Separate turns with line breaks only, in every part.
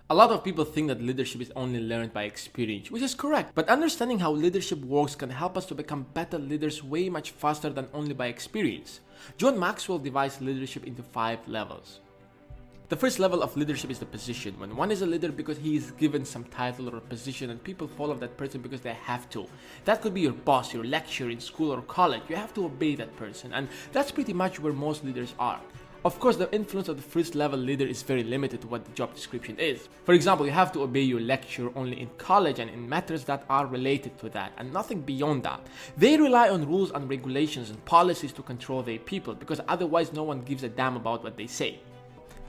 A lot of people think that leadership is only learned by experience, which is correct, but understanding how leadership works can help us to become better leaders way much faster than only by experience. John Maxwell divides leadership into 5 levels. The first level of leadership is the position, when one is a leader because he is given some title or position and people follow that person because they have to. That could be your boss, your lecturer in school or college. You have to obey that person, and that's pretty much where most leaders are. Of course, the influence of the first level leader is very limited to what the job description is. For example, you have to obey your lecturer only in college and in matters that are related to that, and nothing beyond that. They rely on rules and regulations and policies to control their people, because otherwise no one gives a damn about what they say.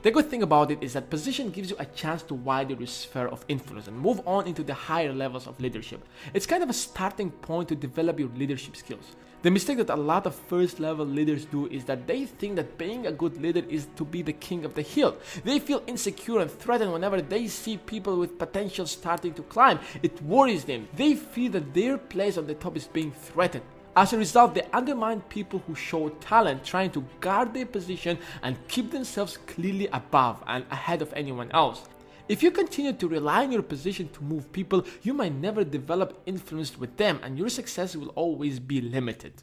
The good thing about it is that position gives you a chance to widen your sphere of influence and move on into the higher levels of leadership. It's kind of a starting point to develop your leadership skills. The mistake that a lot of first level leaders do is that they think that being a good leader is to be the king of the hill. They feel insecure and threatened whenever they see people with potential starting to climb. It worries them. They feel that their place on the top is being threatened. As a result, they undermine people who show talent, trying to guard their position and keep themselves clearly above and ahead of anyone else. If you continue to rely on your position to move people, you might never develop influence with them, and your success will always be limited.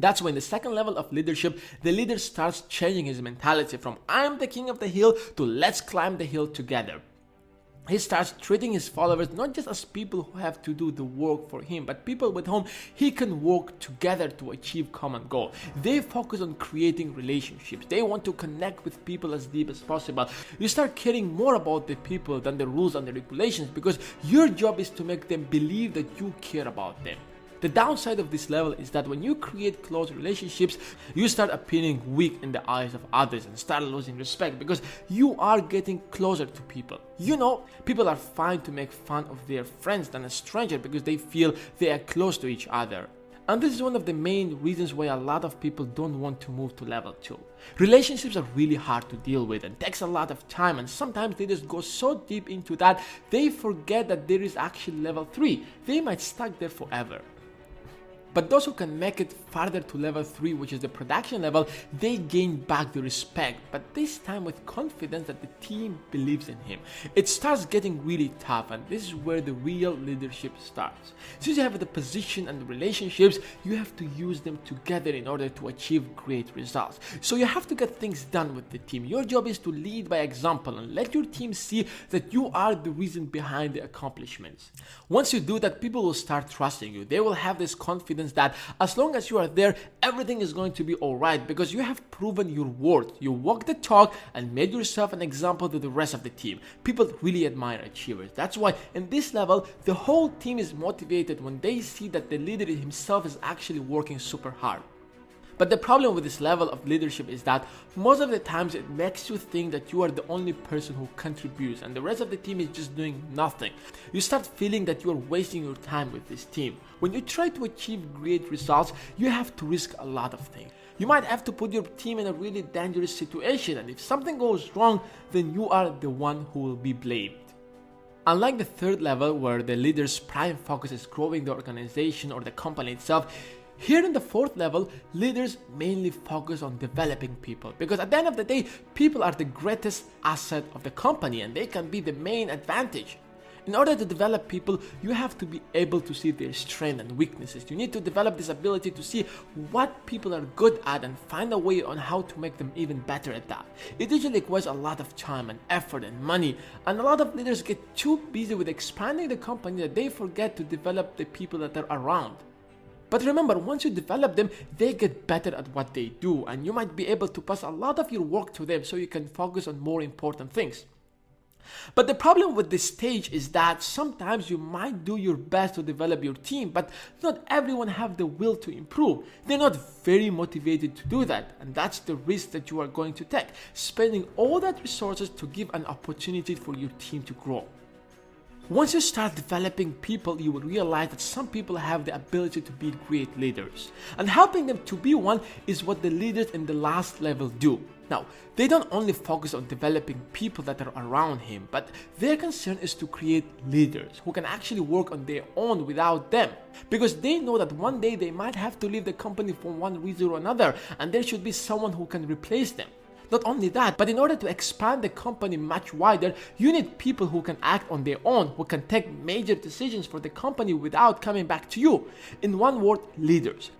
That's when the second level of leadership, the leader starts changing his mentality from "I'm the king of the hill" to "let's climb the hill together." He starts treating his followers not just as people who have to do the work for him, but people with whom he can work together to achieve common goal. They focus on creating relationships. They want to connect with people as deep as possible. You start caring more about the people than the rules and the regulations, because your job is to make them believe that you care about them. The downside of this level is that when you create close relationships, you start appearing weak in the eyes of others and start losing respect, because you are getting closer to people. You know, people are fine to make fun of their friends than a stranger because they feel they are close to each other. And this is one of the main reasons why a lot of people don't want to move to level 2. Relationships are really hard to deal with and takes a lot of time, and sometimes they just go so deep into that they forget that there is actually level 3. They might stuck there forever. But those who can make it farther to level 3, which is the production level, they gain back the respect, but this time with confidence that the team believes in him. It starts getting really tough, and this is where the real leadership starts. Since you have the position and the relationships, you have to use them together in order to achieve great results. So you have to get things done with the team. Your job is to lead by example and let your team see that you are the reason behind the accomplishments. Once you do that, people will start trusting you. They will have this confidence that as long as you are there, everything is going to be alright, because you have proven your worth. You walk the talk and made yourself an example to the rest of the team. People really admire achievers. That's why in this level, the whole team is motivated when they see that the leader himself is actually working super hard. But the problem with this level of leadership is that most of the times it makes you think that you are the only person who contributes and the rest of the team is just doing nothing. You start feeling that you are wasting your time with this team. When you try to achieve great results, you have to risk a lot of things. You might have to put your team in a really dangerous situation, and if something goes wrong, then you are the one who will be blamed. Unlike the third level, where the leader's prime focus is growing the organization or the company itself, here in the fourth level, leaders mainly focus on developing people, because at the end of the day, people are the greatest asset of the company and they can be the main advantage. In order to develop people, you have to be able to see their strengths and weaknesses. You need to develop this ability to see what people are good at and find a way on how to make them even better at that. It usually requires a lot of time and effort and money, and a lot of leaders get too busy with expanding the company that they forget to develop the people that are around. But remember, once you develop them, they get better at what they do, and you might be able to pass a lot of your work to them so you can focus on more important things. But the problem with this stage is that sometimes you might do your best to develop your team, but not everyone have the will to improve. They're not very motivated to do that, and that's the risk that you are going to take, spending all that resources to give an opportunity for your team to grow. Once you start developing people, you will realize that some people have the ability to be great leaders, and helping them to be one is what the leaders in the last level do. Now, they don't only focus on developing people that are around him, but their concern is to create leaders who can actually work on their own without them, because they know that one day they might have to leave the company for one reason or another, and there should be someone who can replace them. Not only that, but in order to expand the company much wider, you need people who can act on their own, who can take major decisions for the company without coming back to you. In one word, leaders.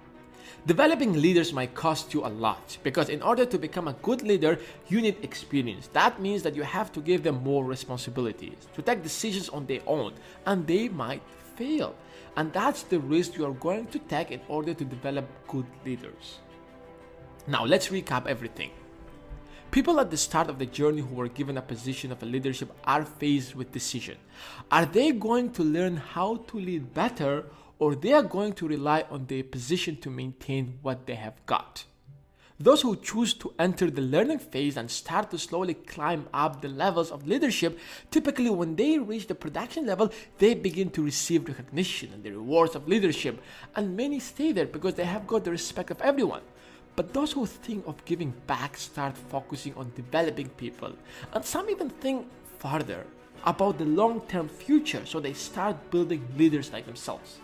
Developing leaders might cost you a lot because in order to become a good leader, you need experience. That means that you have to give them more responsibilities, to take decisions on their own, and they might fail. And that's the risk you are going to take in order to develop good leaders. Now, let's recap everything. People at the start of the journey who were given a position of leadership are faced with decision. Are they going to learn how to lead better, or they are going to rely on their position to maintain what they have got? Those who choose to enter the learning phase and start to slowly climb up the levels of leadership, typically when they reach the production level, they begin to receive recognition and the rewards of leadership, and many stay there because they have got the respect of everyone. But those who think of giving back start focusing on developing people, and some even think farther about the long-term future, so they start building leaders like themselves.